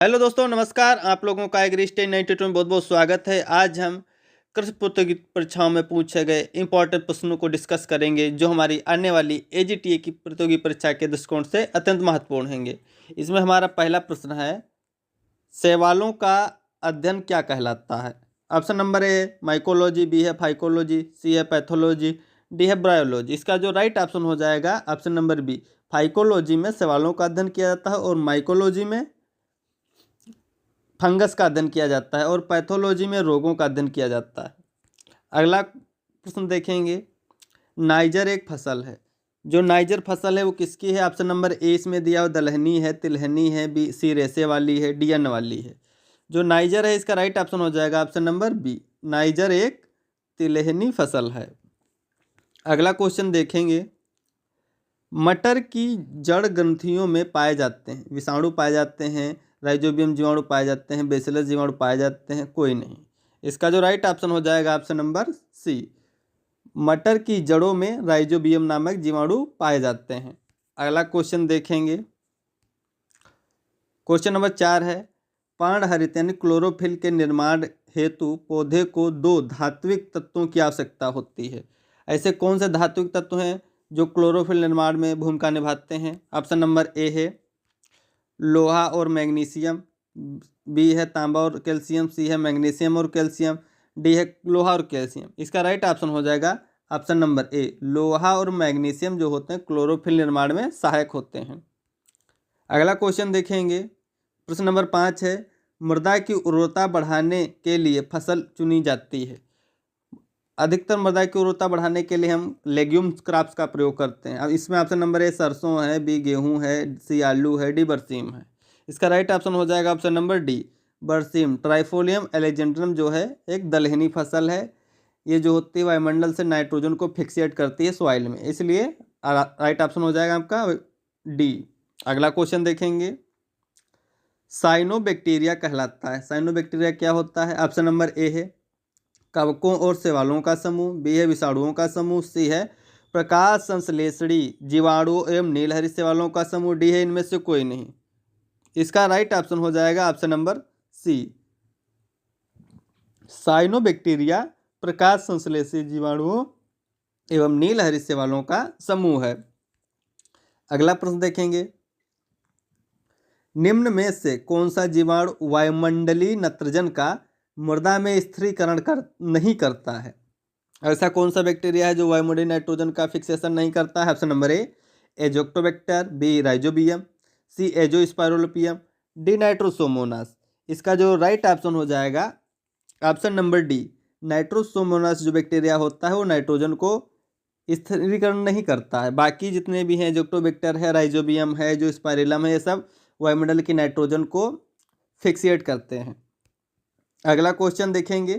Hello दोस्तों, नमस्कार। आप लोगों का एग्री स्टेज 92 में बहुत बहुत स्वागत है। आज हम कृषि प्रतियोगी परीक्षाओं में पूछे गए इंपॉर्टेंट प्रश्नों को डिस्कस करेंगे जो हमारी आने वाली एजीटीए की प्रतियोगी परीक्षा के दृष्टिकोण से अत्यंत महत्वपूर्ण होंगे। इसमें हमारा पहला प्रश्न है, शैवालों का अध्ययन क्या कहलाता है? Option number A mycology, B है फाइकोलॉजी, सी है पैथोलॉजी, डी है ब्रायोलॉजी। इसका जो राइट ऑप्शन हो जाएगा ऑप्शन नंबर बी। फाइकोलॉजी में शैवालों का अध्ययन किया जाता है और माइकोलॉजी में फंगस का अध्ययन किया जाता है और पैथोलॉजी में रोगों का अध्ययन किया जाता है। अगला प्रश्न देखेंगे, नाइजर एक फसल है। जो नाइजर फसल है वो किसकी है? ऑप्शन नंबर ए इसमें दिया हुआ दलहनी है, तिलहनी है, बी सी रेसे वाली है, डी अन्न वाली है। जो नाइजर है इसका राइट ऑप्शन हो जाएगा ऑप्शन नंबर बी। नाइजर एक तिलहनी फसल है। अगला क्वेश्चन देखेंगे, मटर की जड़ ग्रंथियों में पाए जाते हैं विषाणु पाए जाते हैं, राइजोबियम जीवाणु पाए जाते हैं, बेसिलस जीवाणु पाए जाते हैं, कोई नहीं। इसका जो राइट ऑप्शन हो जाएगा ऑप्शन नंबर सी। मटर की जड़ों में राइजोबियम नामक जीवाणु पाए जाते हैं। अगला क्वेश्चन देखेंगे, क्वेश्चन नंबर 4 है, पर्णहरित यानी क्लोरोफिल के निर्माण हेतु पौधे को 2 धात्विक तत्वों की आवश्यकता होती है। ऐसे कौन से धात्विक तत्व हैं जो क्लोरोफिल निर्माण में भूमिका निभाते हैं? ऑप्शन नंबर ए है लोहा और मैग्नीशियम, बी है तांबा और कैल्शियम, सी है मैग्नीशियम और कैल्शियम, डी है लोहा और कैल्शियम। इसका राइट ऑप्शन हो जाएगा ऑप्शन नंबर ए। लोहा और मैग्नीशियम जो होते हैं क्लोरोफिल निर्माण में सहायक होते हैं। अगला क्वेश्चन देखेंगे, प्रश्न नंबर 5 है, मृदा की उर्वरता बढ़ाने के लिए फसल चुनी जाती है। अधिकतर मृदा की उर्वरता बढ़ाने के लिए हम लेग्यूम्स क्रॉप्स का प्रयोग करते हैं। अब इसमें ऑप्शन नंबर ए सरसों है, बी गेहूं है, सी आलू है, डी बरसीम है। इसका राइट ऑप्शन हो जाएगा ऑप्शन नंबर डी बरसीम। ट्राइफोलियम एलेजेंड्रम जो है एक दलहनी फसल है। ये जो होती है वायुमंडल से नाइट्रोजन को फिक्सिएट करती है सॉइल में, इसलिए राइट ऑप्शन हो जाएगा आपका डी। अगला क्वेश्चन देखेंगे, साइनोबैक्टीरिया कहलाता है। साइनोबैक्टीरिया क्या होता है? ऑप्शन नंबर ए है कवकों और शैवालों का समूह, बी है विषाणुओं का समूह, सी है प्रकाश संश्लेषणी जीवाणु एवं नीलहरित शैवालों का समूह, डी है इनमें से कोई नहीं। इसका राइट ऑप्शन हो जाएगा ऑप्शन नंबर सी। साइनोबैक्टीरिया प्रकाश संश्लेषी जीवाणुओं एवं नीलहरित शैवालों का समूह है। अगला प्रश्न देखेंगे, निम्न में से कौन सा जीवाणु वायुमंडलीय नाइट्रोजन का मृदा में स्थिरीकरण नहीं करता है? ऐसा कौन सा बैक्टीरिया है जो वायुमंडलीय नाइट्रोजन का फिक्सेशन नहीं करता है? Option number A azotobacter, B rhizobium, C azospirillum, D nitrosomonas. इसका जो राइट ऑप्शन हो जाएगा ऑप्शन नंबर डी। नाइट्रोसोमोनास जो बैक्टीरिया होता है वो नाइट्रोजन को स्थिरीकरण नहीं करता है। बाकी जितने भी हैं एजोक्टोबैक्टर है, राइजोबियम है, जो स्पाइरेलम है, ये सब वायुमंडल की नाइट्रोजन को फिक्सिएट करते हैं। अगला क्वेश्चन देखेंगे,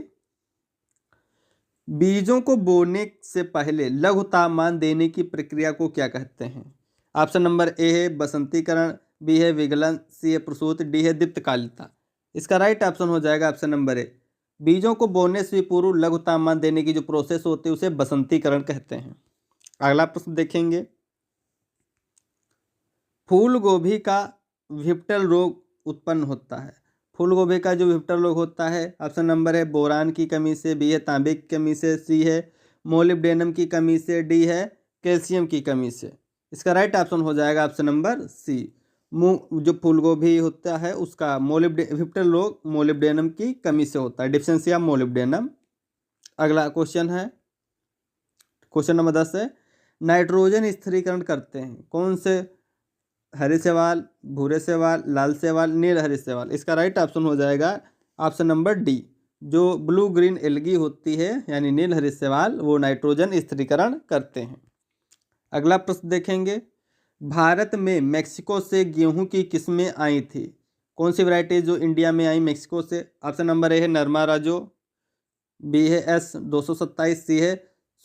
बीजों को बोने से पहले लघु तापमान देने की प्रक्रिया को क्या कहते हैं? ऑप्शन नंबर ए है बसंतीकरण, बी है विगलन, सी है प्रसूति, डी है दीप्तकालिता। इसका राइट ऑप्शन हो जाएगा ऑप्शन नंबर ए। बीजों को बोने से पूर्व लघु तापमान देने की जो प्रोसेस होती है उसे बसंतीकरण कहते हैं। अगला प्रश्न देखेंगे, फूल गोभी का विप्टल रोग उत्पन्न होता है। फूल गोभी का जो विप्टल रोग होता है, ऑप्शन नंबर है बोरान की कमी से, बी है तांबे की कमी से, सी है मोलिब्डेनम की कमी से, डी है कैल्शियम की कमी से। इसका राइट ऑप्शन हो जाएगा ऑप्शन नंबर सी। जो फूल गोभी होता है उसका विप्टल रोग मोलिब्डेनम की कमी से होता है, डिफिशिएंसी ऑफ मोलिब्डेनम। अगला क्वेश्चन है, क्वेश्चन नंबर 10 है, नाइट्रोजन स्थिरीकरण करते हैं कौन से? हरे शैवाल, भूरे शैवाल, लाल शैवाल, नील हरित शैवाल। इसका राइट ऑप्शन हो जाएगा ऑप्शन नंबर डी। जो ब्लू ग्रीन एल्गी होती है यानी नील हरित शैवाल वो नाइट्रोजन स्थिरीकरण करते हैं। अगला प्रश्न देखेंगे, भारत में मेक्सिको से गेहूं की किस्में आई थी। कौन सी वैरायटी जो इंडिया में आई मेक्सिको से? ऑप्शन नंबर ए है नरमा राजो, बी है एस 227, सी है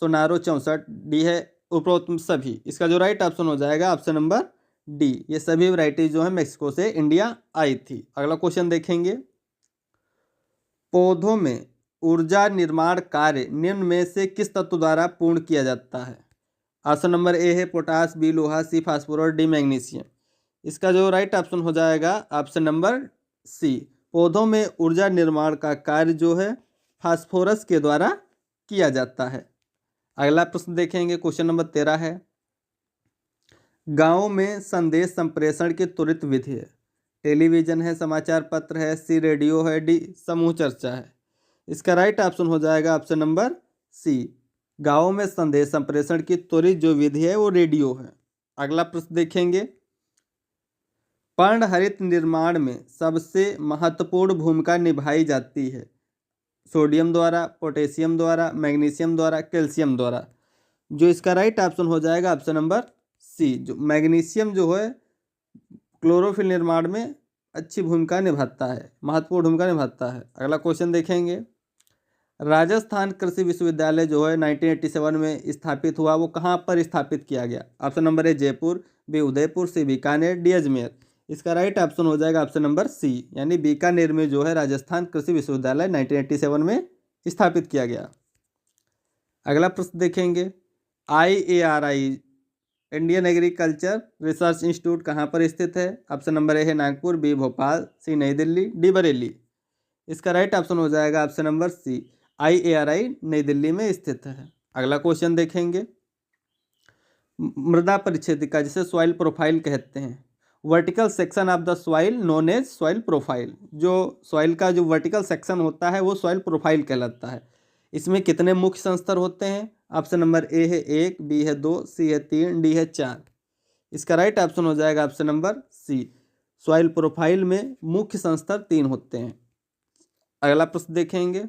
सोनारो 64, डी है उपरोक्त सभी। इसका जो राइट ऑप्शन हो जाएगा ऑप्शन नंबर डी। ये सभी वैरायटी जो है मेक्सिको से इंडिया आई थी। अगला क्वेश्चन देखेंगे, पौधों में ऊर्जा निर्माण कार्य निम्न में से किस तत्व द्वारा पूर्ण किया जाता है? ऑप्शन नंबर ए है पोटास, बी लोहा, सी फास्फोरस, डी मैग्नीशियम। इसका जो राइट ऑप्शन हो जाएगा ऑप्शन नंबर सी, पौधों में ऊर्जा निर्माण का कार्य जो है फास्फोरस के द्वारा किया जाता है। अगला प्रश्न देखेंगे, क्वेश्चन नंबर 13 है, गांव में संदेश संप्रेषण की त्वरित विधि है। टेलीविजन है, समाचार पत्र है, सी रेडियो है, डी समूह चर्चा है। इसका राइट ऑप्शन हो जाएगा ऑप्शन नंबर सी, गांवों में संदेश संप्रेषण की त्वरित जो विधि है वो रेडियो है। अगला प्रश्न देखेंगे, पर्णहरित निर्माण में सबसे महत्वपूर्ण भूमिका निभाई जाती है। सोडियम द्वारा, पोटेशियम द्वारा, मैग्नीशियम द्वारा, कैल्शियम द्वारा। जो इसका राइट ऑप्शन हो जाएगा ऑप्शन नंबर सी, जो मैग्नीशियम जो है क्लोरोफिल निर्माण में अच्छी भूमिका निभाता है, महत्वपूर्ण भूमिका निभाता है। अगला क्वेश्चन देखेंगे, राजस्थान कृषि विश्वविद्यालय जो है 1987 में स्थापित हुआ, वो कहाँ पर स्थापित किया गया? Option number A Jaipur, B Udaipur, C Bikaner, D Ajmer. इसका राइट ऑप्शन हो जाएगा ऑप्शन नंबर सी, यानी बीकानेर में जो है राजस्थान कृषि विश्वविद्यालय 1987 में स्थापित किया गया। अगला प्रश्न देखेंगे, IARI Indian agriculture research institute कहाँ पर स्थित है? ऑप्शन नंबर ए है नागपुर, बी भोपाल, सी नई दिल्ली, डी बरेली। इसका राइट ऑप्शन हो जाएगा ऑप्शन नंबर सी, IARI नई दिल्ली में स्थित है। अगला क्वेश्चन देखेंगे, मृदा परिच्छेदिका जिसे सॉइल प्रोफाइल कहते हैं, vertical section of the soil known as soil profile. जो सॉइल का जो वर्टिकल सेक्शन होता है वो सॉइल प्रोफाइल कहलाता है। इसमें कितने मुख्य संस्तर होते हैं? ऑप्शन नंबर ए है 1, बी है 2, सी है 3, डी है 4। इसका राइट ऑप्शन हो जाएगा option number C, soil profile में मुख्य संस्तर 3 होते हैं। अगला प्रश्न देखेंगे,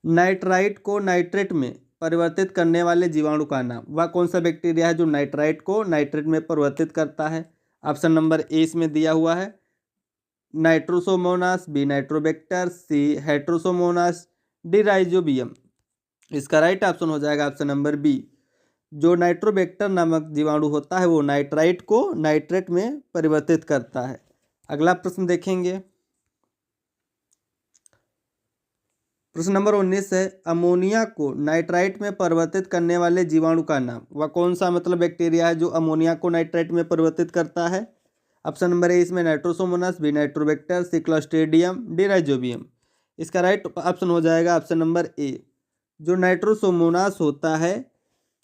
नाइट्राइट को नाइट्रेट में परिवर्तित करने वाले जीवाणु का नाम। वह कौन सा बैक्टीरिया है जो नाइट्राइट को नाइट्रेट में परिवर्तित करता है? ऑप्शन नंबर ए इसमें दिया हुआ है नाइट्रोसोमोनास, बी नाइट्रोबैक्टर, सी हेट्रोसोमोनास, डी राइजोबियम। इसका राइट ऑप्शन हो जाएगा ऑप्शन नंबर बी, जो नाइट्रोबैक्टर नामक जीवाणु होता है वो नाइट्राइट को नाइट्रेट में परिवर्तित करता है। अगला प्रश्न देखेंगे, प्रश्न नंबर 19 है, अमोनिया को नाइट्राइट में परिवर्तित करने वाले जीवाणु का नाम। वह कौन सा बैक्टीरिया है जो अमोनिया को नाइट्राइट में परिवर्तित करता है? ऑप्शन नंबर ए इसमें नाइट्रोसोमोनास, बी नाइट्रोबैक्टर, सी क्लस्ट्रीडियम, डी राइजोबियम। इसका राइट ऑप्शन हो जाएगा ऑप्शन नंबर ए, जो नाइट्रोसोमोनास होता है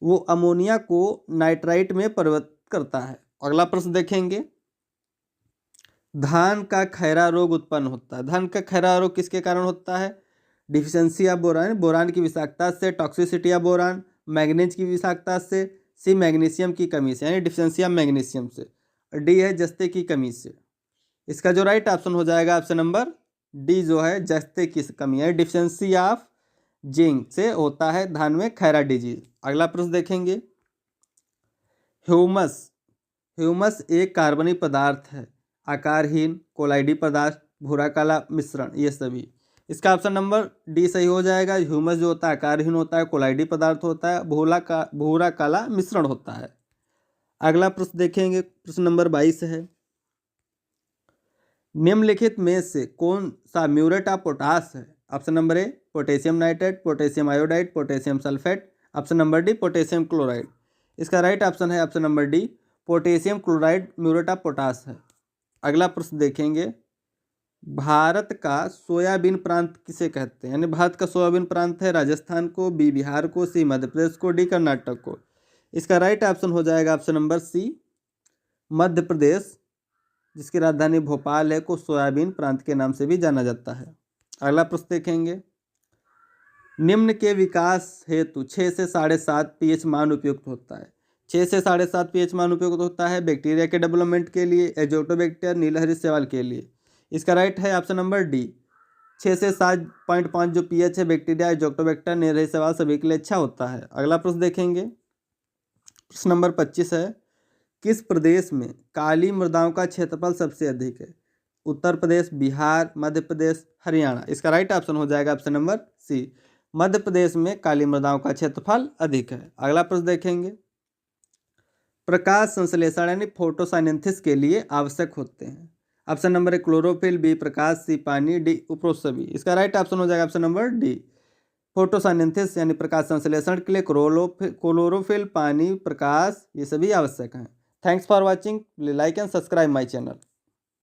वो अमोनिया को नाइट्राइट में परिवर्तित करता है। अगला प्रश्न देखेंगे, धान का खैरा रोग उत्पन्न होता है। धान का खैरा रोग किसके कारण होता है? डिफिशियंसी ऑफ बोरान, बोरान की विषाक्तता से, टॉक्सिसिटी ऑफ बोरान, मैग्नीज की विषाक्तता से, सी मैग्नीशियम की कमी से यानी डिफिशियंसी ऑफ मैग्नीशियम से, डी है जस्ते की कमी से। इसका जो राइट ऑप्शन हो जाएगा ऑप्शन नंबर डी, जो है जस्ते की कमी है, डिफिशियंसी ऑफ जिंक से होता है धान में खैरा डिजीज। अगला प्रश्न देखेंगे, ह्यूमस, ह्यूमस एक कार्बनिक पदार्थ है, आकारहीन, कोलाइडी पदार्थ, भूरा काला मिश्रण, ये सभी। इसका ऑप्शन नंबर डी सही हो जाएगा। ह्यूमस जो होता है आकारहीन होता है, कोलाइडी पदार्थ होता है, भूरा काला मिश्रण होता है। अगला प्रश्न देखेंगे, प्रश्न नंबर 22 है, निम्नलिखित में से कौन सा म्यूरेट ऑफ पोटास है? ऑप्शन नंबर ए potassium nitrate, potassium iodide, potassium sulphate, option number D potassium chloride. इसका राइट ऑप्शन है option number D, potassium chloride muriate of potash है। अगला प्रश्न देखेंगे, भारत का सोयाबीन प्रांत किसे कहते हैं? यानी भारत का सोयाबीन प्रांत है राजस्थान को, बी बिहार को, सी मध्य प्रदेश को, डी कर्नाटक को। इसका राइट ऑप्शन हो जाएगा ऑप्शन नंबर सी, मध्य प्रदेश जिसकी राजधानी भोपाल है को सोयाबीन प्रांत के नाम से भी जाना जाता है। अगला प्रश्न देखेंगे, निम्न के विकास हेतु 6 से 7.5 pH मान उपयुक्त होता है। 6 से 7.5 pH मान उपयुक्त होता है बैक्टीरिया के डेवलपमेंट के लिए, एजोटोबैक्टर, नीलहरी शैवाल के लिए। इसका राइट है ऑप्शन नंबर डी, 6 से 7.5 जो pH है बैक्टीरिया, एजोटोबैक्टर, नीलहरी शैवाल सभी के लिए अच्छा होता है। अगला प्रश्न देखेंगे, प्रश्न नंबर 25 है, किस प्रदेश में काली मृदाओं का क्षेत्रफल सबसे अधिक है? उत्तर प्रदेश, बिहार, मध्य प्रदेश, हरियाणा। इसका राइट ऑप्शन हो जाएगा ऑप्शन नंबर सी, मध्य प्रदेश में काली मृदाओं का क्षेत्रफल अधिक है। अगला प्रश्न देखेंगे, प्रकाश संश्लेषण यानी फोटोसाइनेंसिस के लिए आवश्यक होते हैं। Option number A chlorophyll, B प्रकाश, सी पानी, डी उपरोक्त सभी। इसका राइट ऑप्शन हो जाएगा ऑप्शन नंबर डी, फोटोसाइनेंसिस यानी प्रकाश संश्लेषण के लिए क्लोरोफिल, पानी, प्रकाश ये सभी आवश्यक हैं। Thanks for watching, like and subscribe my channel.